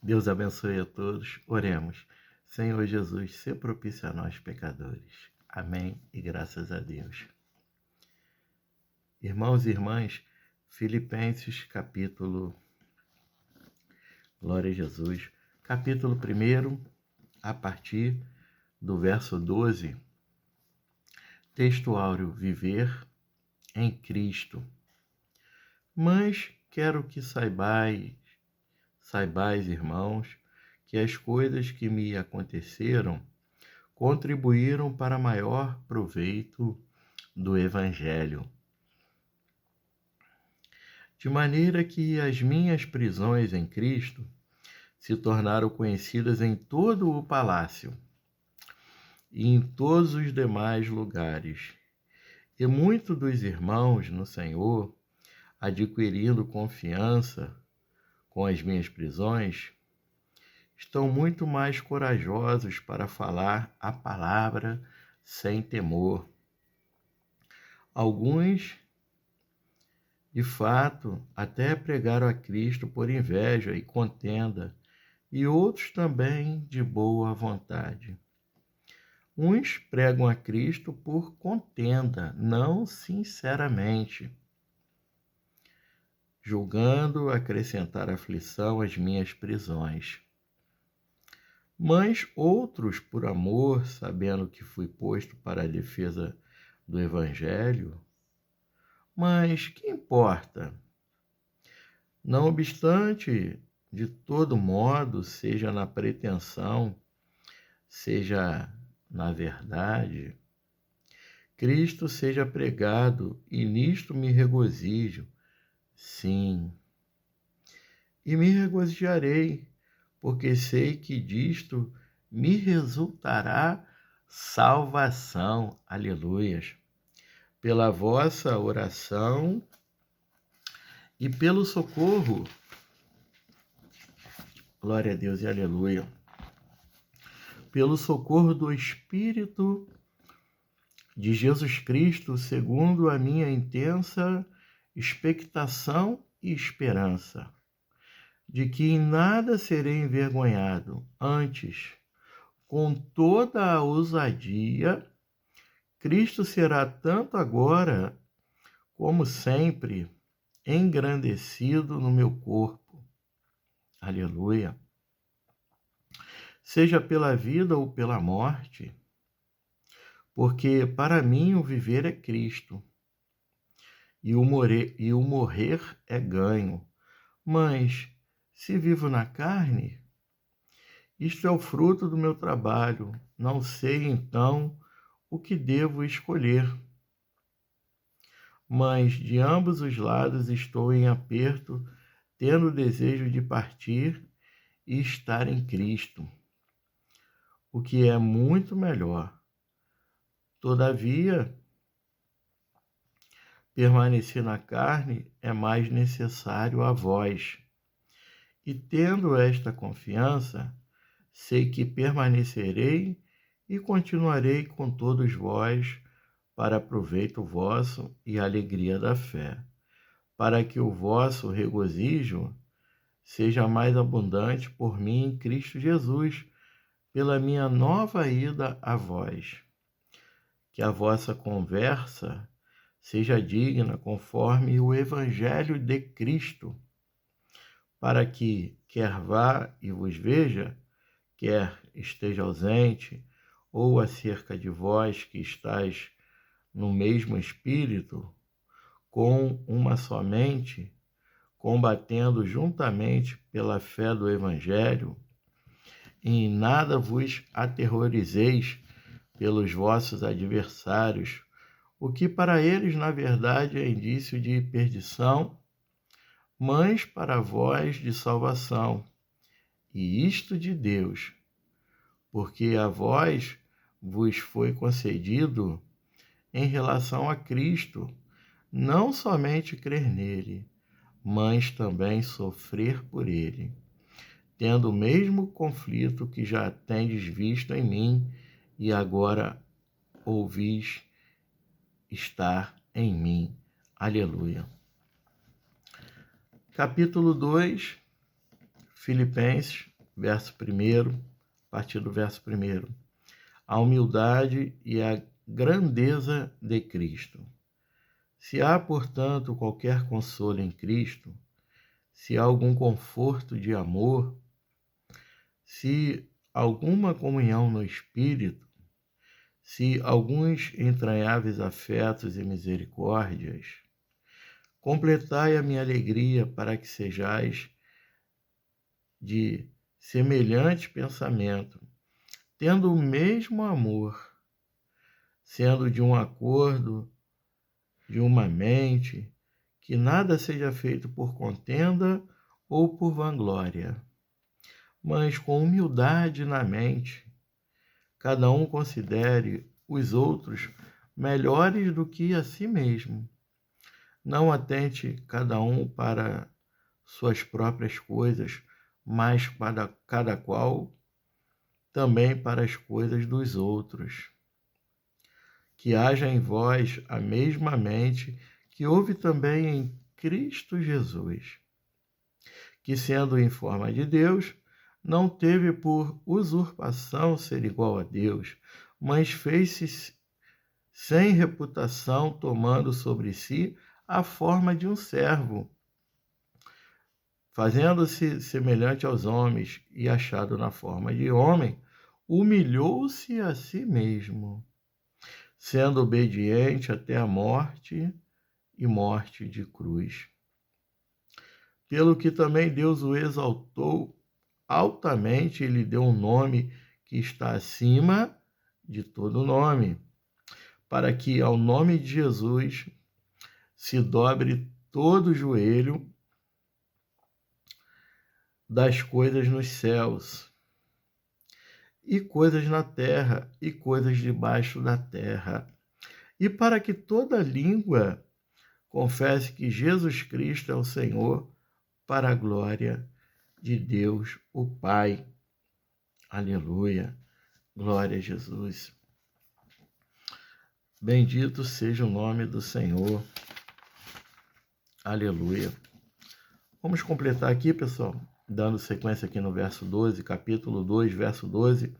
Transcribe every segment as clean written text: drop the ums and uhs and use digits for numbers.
Deus abençoe a todos. Oremos. Senhor Jesus, se propício a nós, pecadores. Amém e graças a Deus. Irmãos e irmãs, Filipenses glória a Jesus, capítulo 1, a partir do verso 12, texto áureo, viver em Cristo. Mas quero que saibais, irmãos, que as coisas que me aconteceram contribuíram para maior proveito do Evangelho. De maneira que as minhas prisões em Cristo se tornaram conhecidas em todo o palácio e em todos os demais lugares. E muitos dos irmãos no Senhor, adquirindo confiança com as minhas prisões, estão muito mais corajosos para falar a palavra sem temor. Alguns, de fato, até pregaram a Cristo por inveja e contenda, e outros também de boa vontade. Uns pregam a Cristo por contenda, não sinceramente, julgando acrescentar aflição às minhas prisões. Mas outros, por amor, sabendo que fui posto para a defesa do Evangelho, mas que importa? Não obstante, de todo modo, seja na pretensão, seja na verdade, Cristo seja pregado, e nisto me regozijo, sim. E me regozijarei, porque sei que disto me resultará salvação, aleluias, pela vossa oração e pelo socorro, glória a Deus e aleluia, pelo socorro do Espírito de Jesus Cristo, segundo a minha intensa expectação e esperança, de que em nada serei envergonhado, antes, com toda a ousadia, Cristo será tanto agora como sempre engrandecido no meu corpo. Aleluia. Seja pela vida ou pela morte, porque para mim o viver é Cristo e o morrer é ganho. Mas se vivo na carne, isto é o fruto do meu trabalho. Não sei, então, o que devo escolher. Mas de ambos os lados estou em aperto, tendo o desejo de partir e estar em Cristo, o que é muito melhor. Todavia, permanecer na carne é mais necessário a vós. E tendo esta confiança, sei que permanecerei e continuarei com todos vós para proveito vosso e alegria da fé, para que o vosso regozijo seja mais abundante por mim em Cristo Jesus, pela minha nova ida a vós. Que a vossa conversa seja digna conforme o Evangelho de Cristo, para que, quer vá e vos veja, quer esteja ausente, ou acerca de vós que estáis no mesmo espírito, com uma só mente, combatendo juntamente pela fé do Evangelho, e em nada vos aterrorizeis pelos vossos adversários, o que para eles, na verdade, é indício de perdição, mas para vós de salvação, e isto de Deus, porque a vós vos foi concedido, em relação a Cristo, não somente crer nele, mas também sofrer por ele, tendo o mesmo conflito que já tendes visto em mim e agora ouvis estar em mim. Aleluia. Capítulo 2, Filipenses, verso 1, a partir do verso 1. A humildade e a grandeza de Cristo. Se há, portanto, qualquer consolo em Cristo, se há algum conforto de amor, se alguma comunhão no Espírito, se alguns entranháveis afetos e misericórdias, completai a minha alegria para que sejais de semelhante pensamento, tendo o mesmo amor, sendo de um acordo, de uma mente, que nada seja feito por contenda ou por vanglória, mas com humildade na mente, cada um considere os outros melhores do que a si mesmo. Não atente cada um para suas próprias coisas, mas para cada qual também para as coisas dos outros. Que haja em vós a mesma mente que houve também em Cristo Jesus, que, sendo em forma de Deus, não teve por usurpação ser igual a Deus, mas fez-se sem reputação, tomando sobre si a forma de um servo, fazendo-se semelhante aos homens e achado na forma de homem, humilhou-se a si mesmo, sendo obediente até a morte e morte de cruz. Pelo que também Deus o exaltou altamente e lhe deu um nome que está acima de todo nome, para que ao nome de Jesus se dobre todo o joelho das coisas nos céus, e coisas na terra, e coisas debaixo da terra, e para que toda língua confesse que Jesus Cristo é o Senhor, para a glória de Deus, o Pai. Aleluia. Glória a Jesus. Bendito seja o nome do Senhor. Aleluia. Vamos completar aqui, pessoal, dando sequência aqui no verso 12, capítulo 2, verso 12.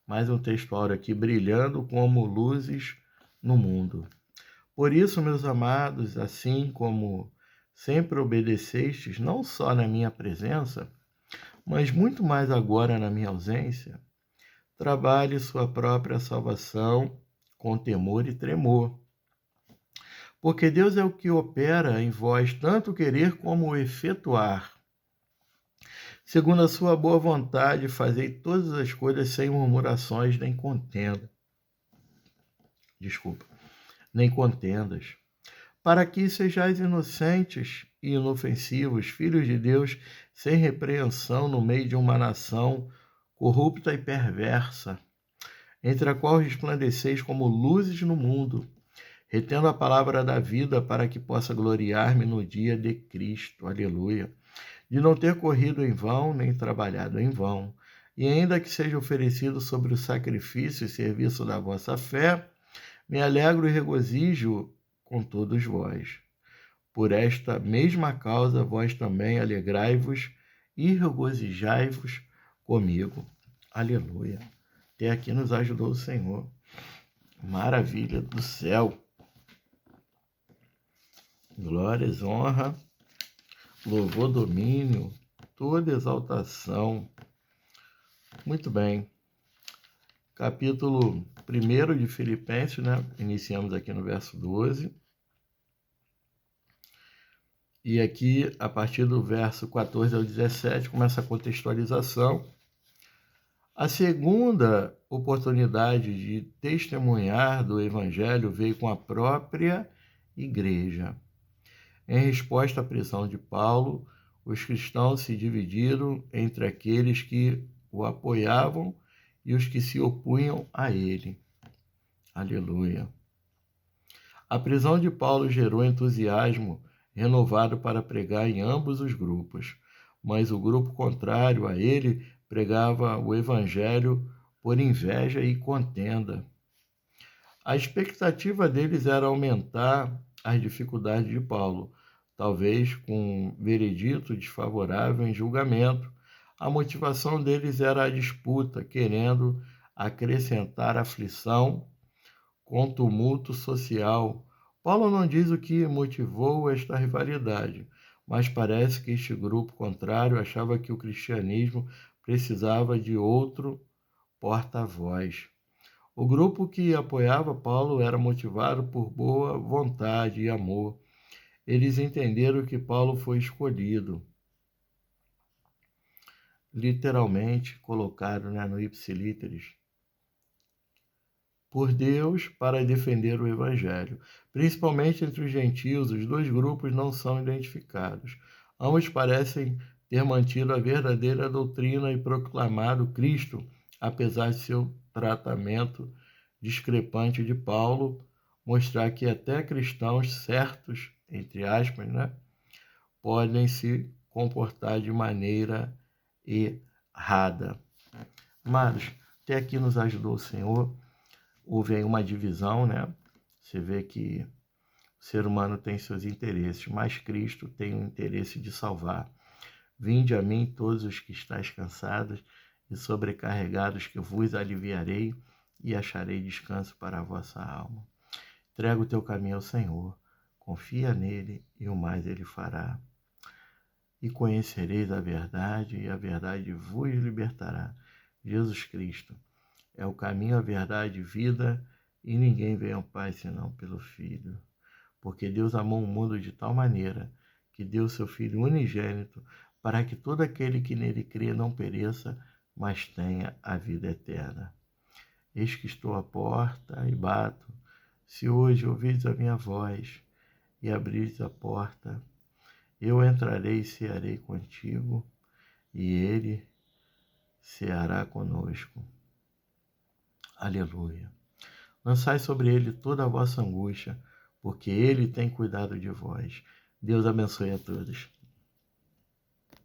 Mais um texto áureo aqui, brilhando como luzes no mundo. Por isso, meus amados, assim como sempre obedecestes, não só na minha presença, mas muito mais agora na minha ausência, trabalhe sua própria salvação com temor e tremor. Porque Deus é o que opera em vós tanto querer como o efetuar. Segundo a sua boa vontade, fazei todas as coisas sem murmurações nem contendas. Nem contendas. Para que sejais inocentes e inofensivos, filhos de Deus, sem repreensão no meio de uma nação corrupta e perversa, entre a qual resplandeceis como luzes no mundo, retendo a palavra da vida para que possa gloriar-me no dia de Cristo. Aleluia. De não ter corrido em vão, nem trabalhado em vão, e ainda que seja oferecido sobre o sacrifício e serviço da vossa fé, me alegro e regozijo com todos vós. Por esta mesma causa, vós também alegrai-vos e regozijai-vos comigo. Aleluia. Até aqui nos ajudou o Senhor. Maravilha do céu. Glórias, honra, louvor, domínio, toda exaltação. Muito bem. Capítulo 1 de Filipenses, né? Iniciamos aqui no verso 12. E aqui, a partir do verso 14 ao 17, começa a contextualização. A segunda oportunidade de testemunhar do Evangelho veio com a própria igreja. Em resposta à prisão de Paulo, os cristãos se dividiram entre aqueles que o apoiavam e os que se opunham a ele. Aleluia. A prisão de Paulo gerou entusiasmo renovado para pregar em ambos os grupos, mas o grupo contrário a ele pregava o evangelho por inveja e contenda. A expectativa deles era aumentar as dificuldades de Paulo, talvez com um veredito desfavorável em julgamento, A motivação deles era a disputa, querendo acrescentar aflição com tumulto social. Paulo não diz o que motivou esta rivalidade, mas parece que este grupo contrário achava que o cristianismo precisava de outro porta-voz. O grupo que apoiava Paulo era motivado por boa vontade e amor. Eles entenderam que Paulo foi escolhido, literalmente colocado, no ipsilíteris, por Deus para defender o Evangelho. Principalmente entre os gentios, os dois grupos não são identificados. Ambos parecem ter mantido a verdadeira doutrina e proclamado Cristo, apesar de seu tratamento discrepante de Paulo, mostrar que até cristãos certos, entre aspas, podem se comportar de maneira errada. Amados, até aqui nos ajudou o Senhor. Houve aí uma divisão, Você vê que o ser humano tem seus interesses, mas Cristo tem o interesse de salvar. Vinde a mim todos os que estáis cansados e sobrecarregados, que eu vos aliviarei e acharei descanso para a vossa alma. Entrega o teu caminho ao Senhor, confia nele e o mais ele fará. E conhecereis a verdade, e a verdade vos libertará. Jesus Cristo é o caminho, a verdade e vida, e ninguém vem ao Pai senão pelo Filho. Porque Deus amou o mundo de tal maneira que deu seu Filho unigênito, para que todo aquele que nele crê não pereça, mas tenha a vida eterna. Eis que estou à porta e bato. Se hoje ouvides a minha voz e abrides a porta, eu entrarei e cearei contigo, e ele ceará conosco. Aleluia. Lançai sobre ele toda a vossa angústia, porque ele tem cuidado de vós. Deus abençoe a todos.